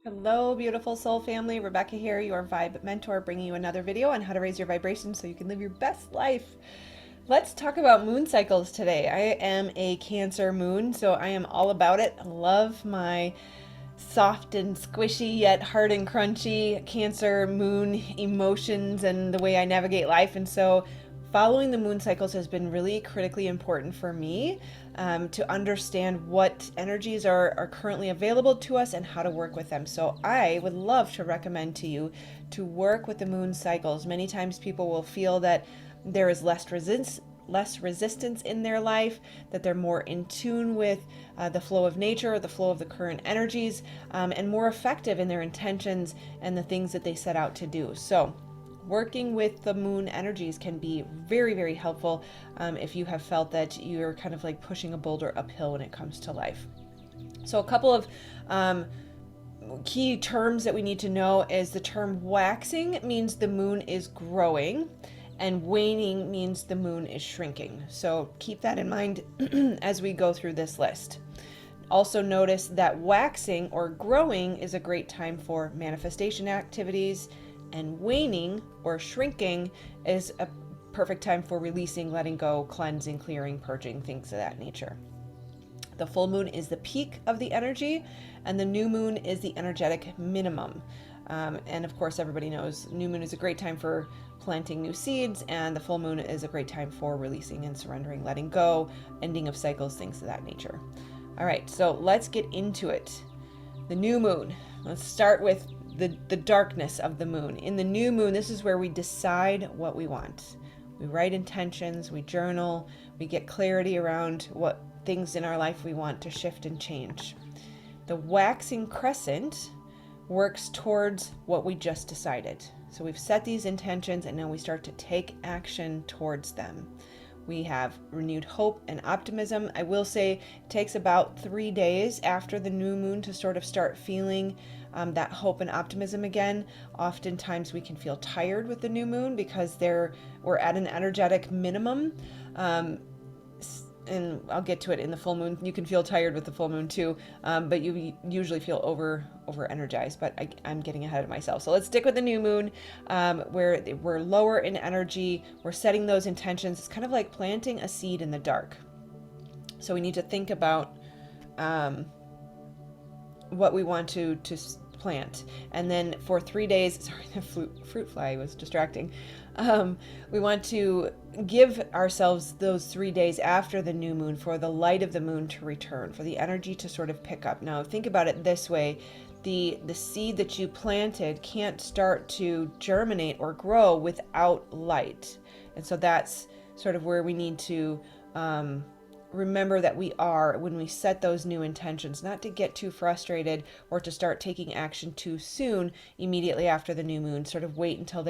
Hello, beautiful soul family. Rebecca here, your vibe mentor, bringing you another video on how to raise your vibration so you can live your best life. Let's talk about moon cycles today. I am a Cancer moon, so I am all about it. I love my soft and squishy yet hard and crunchy Cancer moon emotions and the way I navigate life. And so following the moon cycles has been really critically important for me to understand what energies are currently available to us and how to work with them. So I would love to recommend to you to work with the moon cycles. Many times people will feel that there is less resistance in their life, that they're more in tune with the flow of nature, the flow of the current energies, and more effective in their intentions and the things that they set out to do. So, working with the moon energies can be very, very helpful if you have felt that you're kind of like pushing a boulder uphill when it comes to life. So, a couple of key terms that we need to know is the term waxing means the moon is growing, and waning means the moon is shrinking. So keep that in mind as we go through this list. Also, notice that waxing or growing is a great time for manifestation activities, and waning or shrinking is a perfect time for releasing, letting go, cleansing, clearing, purging, things of that nature. The full moon is the peak of the energy, and the new moon is the energetic minimum. And of course, everybody knows new moon is a great time for planting new seeds, and the full moon is a great time for releasing and surrendering, letting go, ending of cycles, things of that nature. All right, so let's get into it. The new moon. Let's start with the darkness of the moon. In the new moon, this is where we decide what we want. We write intentions, we journal, we get clarity around what things in our life we want to shift and change. The waxing crescent works towards what we just decided. So we've set these intentions and now we start to take action towards them. We have renewed hope and optimism. I will say it takes about 3 days after the new moon to sort of start feeling that hope and optimism again. Oftentimes we can feel tired with the new moon because we're at an energetic minimum. And I'll get to it in the full moon. You can feel tired with the full moon too, but you usually feel over energized. But I'm getting ahead of myself. So let's stick with the new moon, where we're lower in energy. We're setting those intentions. It's kind of like planting a seed in the dark. So we need to think about what we want to plant, and then for 3 days. Sorry, the fruit fly was distracting. We want to give ourselves those 3 days after the new moon for the light of the moon to return, for the energy to sort of pick up. Now, think about it this way. The seed that you planted can't start to germinate or grow without light. And so that's sort of where we need to remember that we are, when we set those new intentions, not to get too frustrated or to start taking action too soon immediately after the new moon. Sort of wait until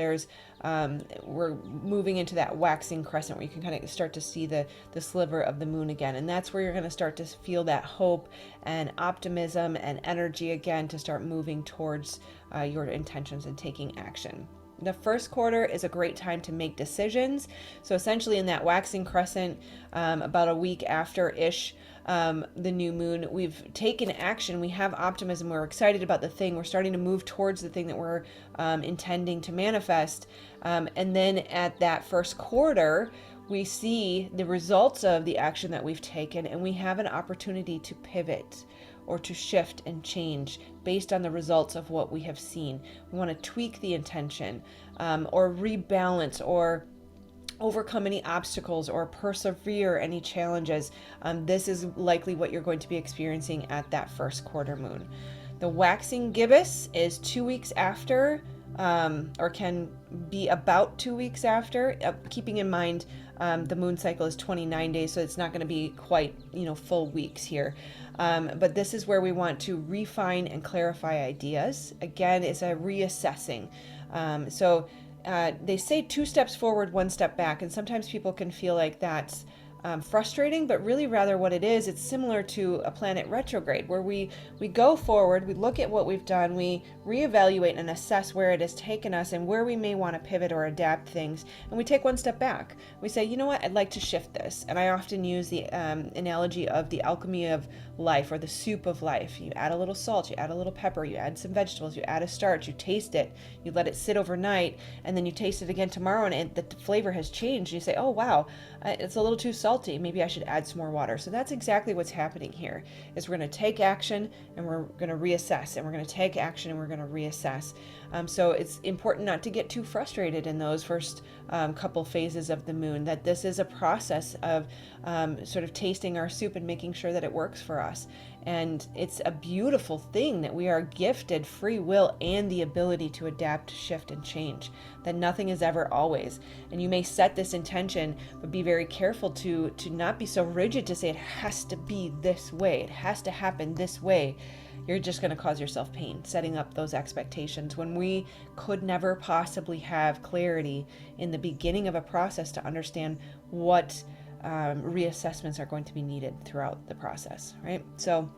we're moving into that waxing crescent where you can kind of start to see the sliver of the moon again. And that's where you're going to start to feel that hope and optimism and energy again to start moving towards your intentions and taking action. The first quarter is a great time to make decisions. So essentially in that waxing crescent, about a week after-ish, the new moon, we've taken action. We have optimism. We're excited about the thing. We're starting to move towards the thing that we're intending to manifest. And then at that first quarter, we see the results of the action that we've taken, and we have an opportunity to pivot or to shift and change based on the results of what we have seen. We want to tweak the intention, or rebalance, or overcome any obstacles, or persevere any challenges. This is likely what you're going to be experiencing at that first quarter moon. The waxing gibbous is 2 weeks after, or can be about 2 weeks after, keeping in mind the moon cycle is 29 days, so it's not going to be quite, full weeks here. But this is where we want to refine and clarify ideas. Again, it's a reassessing. So they say 2 steps forward, 1 step back, and sometimes people can feel like that's frustrating, but really rather what it is, it's similar to a planet retrograde, where we go forward, we look at what we've done, we reevaluate and assess where it has taken us and where we may want to pivot or adapt things, and we take one step back. We say, you know what, I'd like to shift this. And I often use the analogy of the alchemy of life, or the soup of life. You add a little salt, you add a little pepper, you add some vegetables, you add a starch, you taste it, you let it sit overnight, and then you taste it again tomorrow, and the flavor has changed. You say, oh wow, it's a little too salty, maybe I should add some more water. So that's exactly what's happening here, is we're going to take action and we're going to reassess, and we're going to take action and we're going to reassess. So it's important not to get too frustrated in those first couple phases of the moon, that this is a process of sort of tasting our soup and making sure that it works for us. And it's a beautiful thing that we are gifted free will and the ability to adapt, shift, and change, that nothing is ever always. And you may set this intention, but be very careful to not be so rigid to say it has to be this way, it has to happen this way. You're just going to cause yourself pain setting up those expectations when we could never possibly have clarity in the beginning of a process to understand what reassessments are going to be needed throughout the process, right? So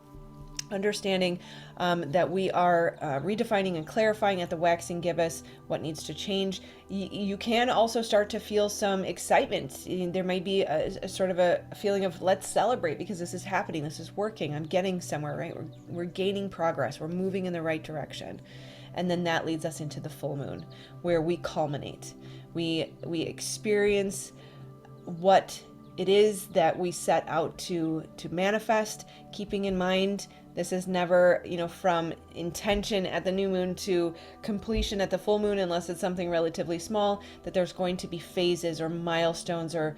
understanding that we are redefining and clarifying at the waxing gibbous what needs to change. You can also start to feel some excitement. There might be a sort of a feeling of, let's celebrate because this is happening, this is working, I'm getting somewhere, right? We're gaining progress, we're moving in the right direction. And then that leads us into the full moon, where we culminate. We experience what it is that we set out to manifest, keeping in mind this is never, from intention at the new moon to completion at the full moon, unless it's something relatively small, that there's going to be phases or milestones or,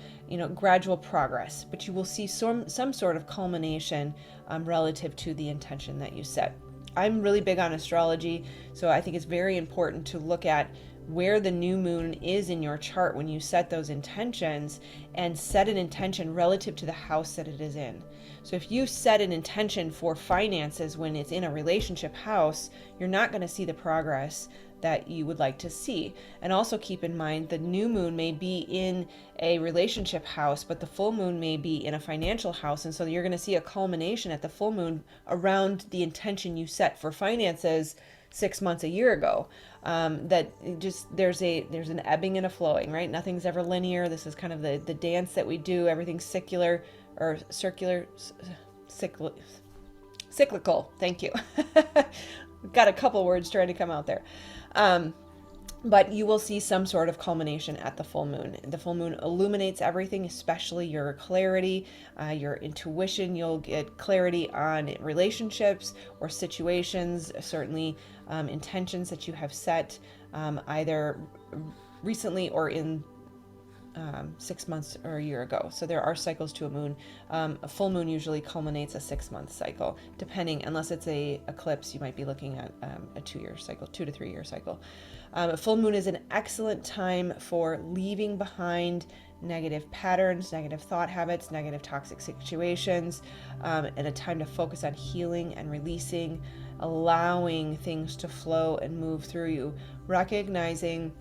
gradual progress. But you will see some sort of culmination relative to the intention that you set. I'm really big on astrology, so I think it's very important to look at where the new moon is in your chart when you set those intentions, and set an intention relative to the house that it is in. So if you set an intention for finances when it's in a relationship house, you're not going to see the progress that you would like to see. And also keep in mind, the new moon may be in a relationship house, but the full moon may be in a financial house. And so you're going to see a culmination at the full moon around the intention you set for finances 6 months, a year ago. That just, there's an ebbing and a flowing, right? Nothing's ever linear. This is kind of the dance that we do. Everything's cyclical. Thank you. Got a couple words trying to come out there. But you will see some sort of culmination at the full moon. The full moon illuminates everything, especially your clarity, your intuition. You'll get clarity on relationships or situations, certainly intentions that you have set either recently or in 6 months or a year ago. So there are cycles to a moon. A full moon usually culminates a 6-month cycle, depending, unless it's a eclipse, you might be looking at a 2-year cycle, 2 to 3 year cycle. A full moon is an excellent time for leaving behind negative patterns, negative thought habits, negative toxic situations, and a time to focus on healing and releasing, allowing things to flow and move through you, recognizing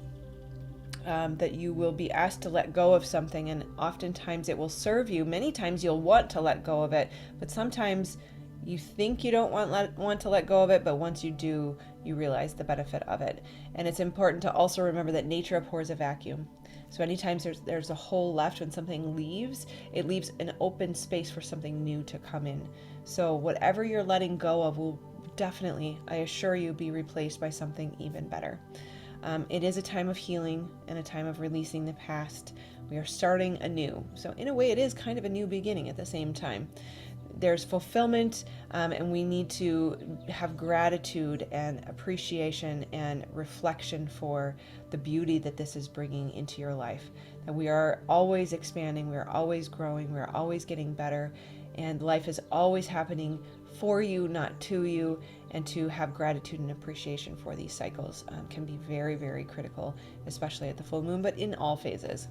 that you will be asked to let go of something, and oftentimes it will serve you. Many times you'll want to let go of it, but sometimes you think you don't want to let go of it, but once you do, you realize the benefit of it. And it's important to also remember that nature abhors a vacuum. So anytime there's a hole left when something leaves, it leaves an open space for something new to come in. So whatever you're letting go of will definitely, I assure you, be replaced by something even better. It is a time of healing and a time of releasing the past. We are starting anew. So in a way, it is kind of a new beginning at the same time. There's fulfillment, and we need to have gratitude and appreciation and reflection for the beauty that this is bringing into your life. That we are always expanding, we are always growing, we are always getting better, and life is always happening for you, not to you. And to have gratitude and appreciation for these cycles can be very, very critical, especially at the full moon, but in all phases.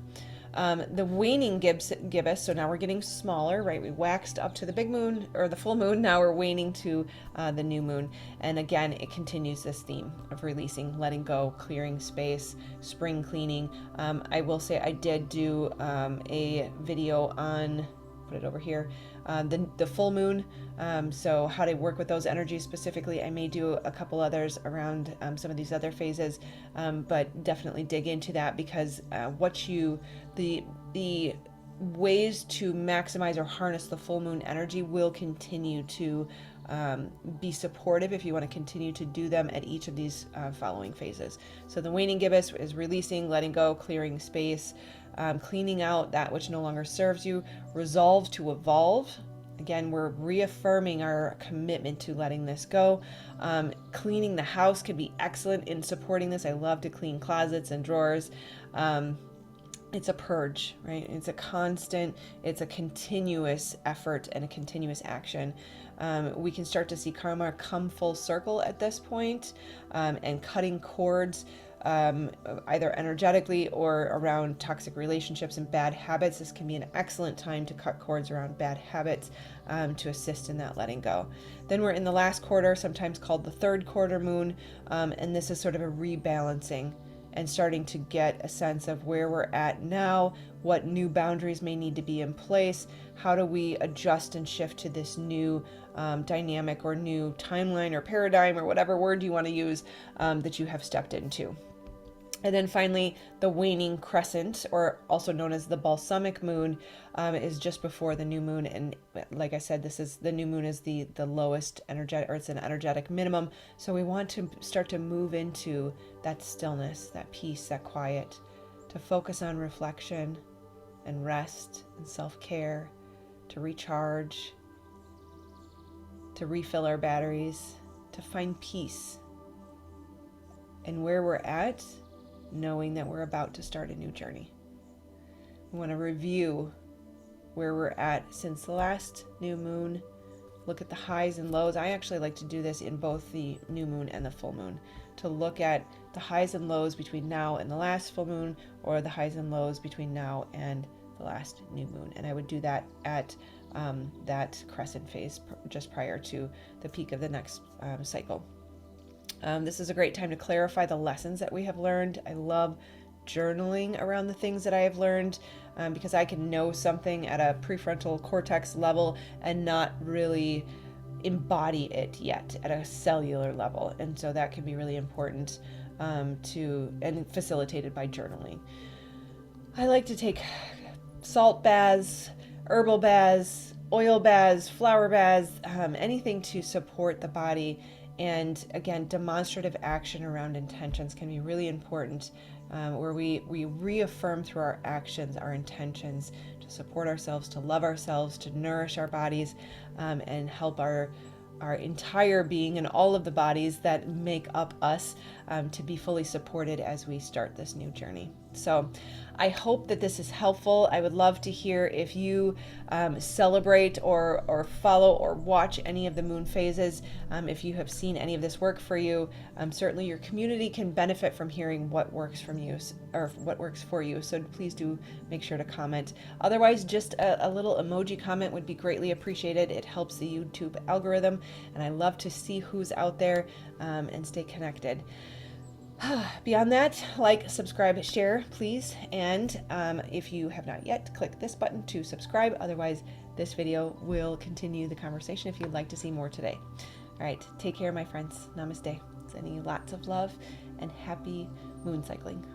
The waning gibbous, so now we're getting smaller, right? We waxed up to the big moon or the full moon. Now we're waning to the new moon. And again, it continues this theme of releasing, letting go, clearing space, spring cleaning. I will say I did do a video on, put it over here, the full moon. So how to work with those energies specifically. I may do a couple others around some of these other phases, but definitely dig into that, because the ways to maximize or harness the full moon energy will continue to be supportive if you want to continue to do them at each of these following phases. So the waning gibbous is releasing, letting go, clearing space, cleaning out that which no longer serves you. Resolve to evolve. Again, we're reaffirming our commitment to letting this go. Cleaning the house can be excellent in supporting this. I love to clean closets and drawers. It's a purge, right? It's a constant, it's a continuous effort and a continuous action. We can start to see karma come full circle at this point, and cutting cords, either energetically or around toxic relationships and bad habits. This can be an excellent time to cut cords around bad habits, to assist in that letting go. Then we're in the last quarter, sometimes called the third quarter moon, and this is sort of a rebalancing and starting to get a sense of where we're at now, what new boundaries may need to be in place, how do we adjust and shift to this new dynamic or new timeline or paradigm or whatever word you want to use, that you have stepped into. And then finally, the waning crescent, or also known as the balsamic moon, is just before the new moon. And like I said, the new moon is the lowest energetic, or it's an energetic minimum. So we want to start to move into that stillness, that peace, that quiet, to focus on reflection and rest and self-care, to recharge, to refill our batteries, to find peace. And where we're at, knowing that we're about to start a new journey. We want to review where we're at since the last new moon, look at the highs and lows. I actually like to do this in both the new moon and the full moon, to look at the highs and lows between now and the last full moon, or the highs and lows between now and the last new moon. And I would do that at that crescent phase just prior to the peak of the next cycle. This is a great time to clarify the lessons that we have learned. I love journaling around the things that I have learned, because I can know something at a prefrontal cortex level and not really embody it yet at a cellular level. And so that can be really important, and facilitated by journaling. I like to take salt baths, herbal baths, oil baths, flower baths, anything to support the body. And again, demonstrative action around intentions can be really important, where we reaffirm through our actions our intentions to support ourselves, to love ourselves, to nourish our bodies, and help our entire being and all of the bodies that make up us to be fully supported as we start this new journey. So I hope that this is helpful. I would love to hear if you celebrate or follow or watch any of the moon phases. If you have seen any of this work for you, certainly your community can benefit from hearing what works from you, or what works for you. So please do make sure to comment. Otherwise, just a little emoji comment would be greatly appreciated. It helps the YouTube algorithm, and I love to see who's out there, and stay connected. Beyond that, like, subscribe, share, please. And if you have not yet, click this button to subscribe. Otherwise, this video will continue the conversation if you'd like to see more today. All right, take care, my friends. Namaste. Sending you lots of love and happy moon cycling.